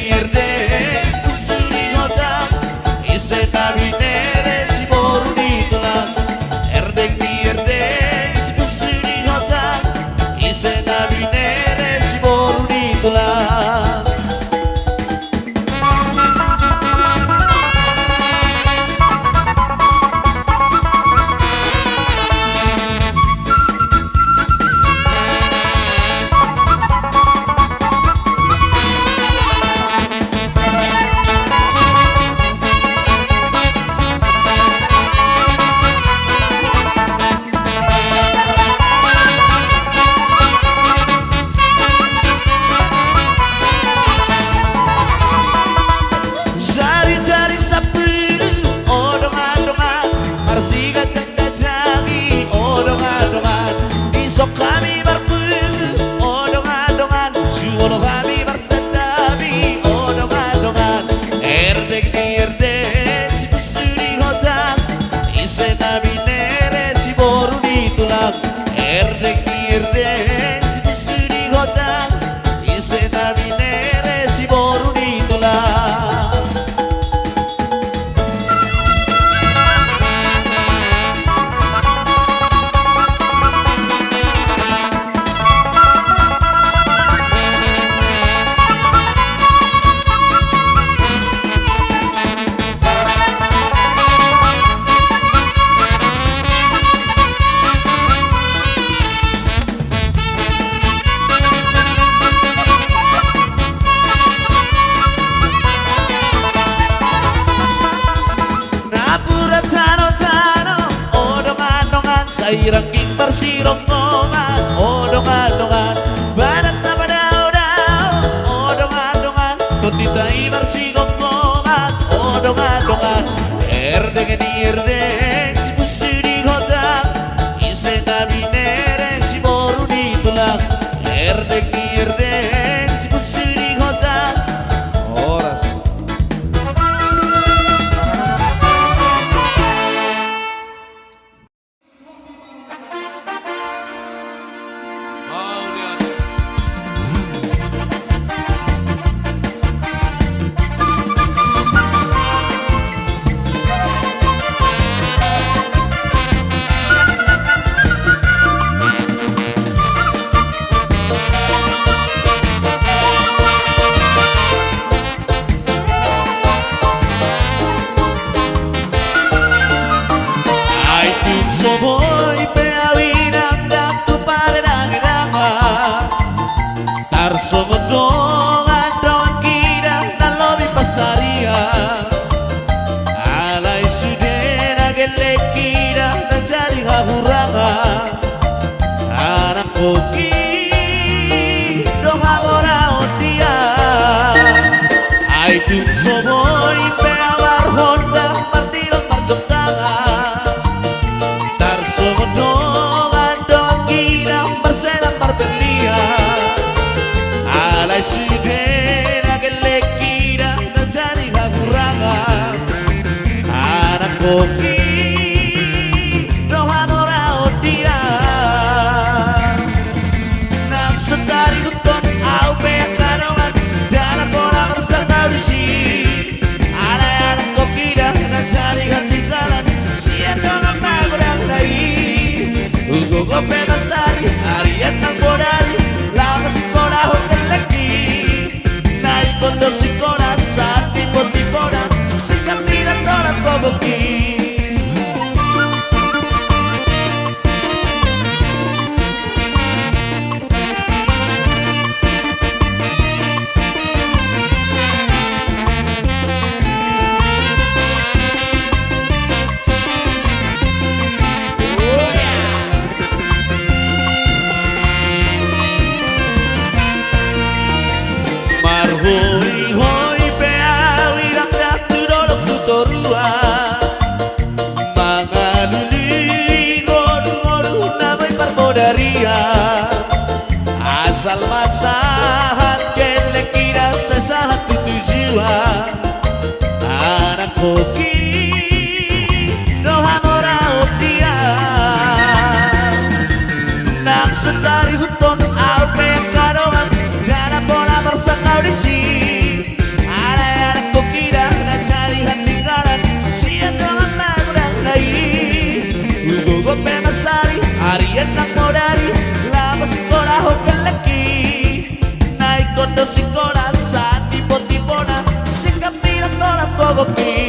Erdek pusuri hotak isena binere si boru ditolak. Erdek pusuri hotak isena binere si boru ditolak. Kami berpeluh, odong-adongan, suara kami bersendabi, odong-adongan. Erdek si pusuri hotak, isena binere si boru ditolak. Erdek si pusuri hotak, isena binere si boru ditolak. Sairangking bersirong-rongan, odong-adongan, badat na badaw-daw, odong-adongan, tuntitai bersirong-rongan, odong-adongan. Erdek si pusuri hotak, isena binere si boru ditolak. Erdek si pusuri hotak, oras. Soboy peawinang daktu pada dangirama Tarso godongan doang kidang dan lobi pasaria Alai sudena gelek kidang dan jadi hahuranga Anak koki dong agora otia Aitun soboy peawar honda martilong marjok tangan Alai sudena gelek kira dan jadi hakurangan Anak koki doha dorao dia Nang setari guton au peak kanongan Dalam bola bersangkau disi Alai anak koki dan jadi gantikan Sian dongan magurang nai Ugo gope basari Arian nang bodari Lama si kola hogelek Kondo si kora sa tipo-tipora Sikap tidak tolak boboki Marhoi hoi peawi dak dak tudolok tutorua Mangaluli ngodu-ngodu namai parbodaria Asal masahat kelek kira sesahat itu jiwa Anak koki doha morau dia Nang setari huton alpe kadongan Dalam bola bersangkau disi kopi.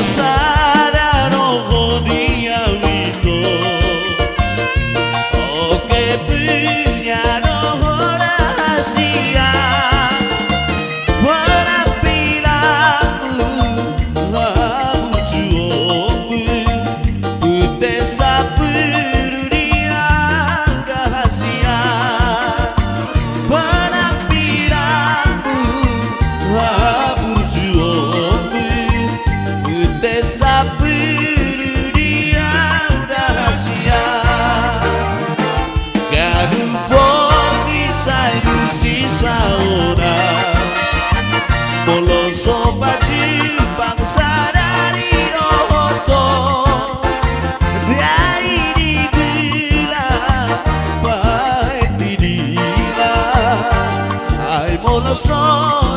Sana no podía visto o que punya no rahasia para bilamu aku cuomu ute sapuru dia rahasia para bilamu aku cuomu sapuru dia rahasia Gadun pogi saidu sisa orang Moloso baju bangsa dari rohoto Dari digila baik didila Ai moloso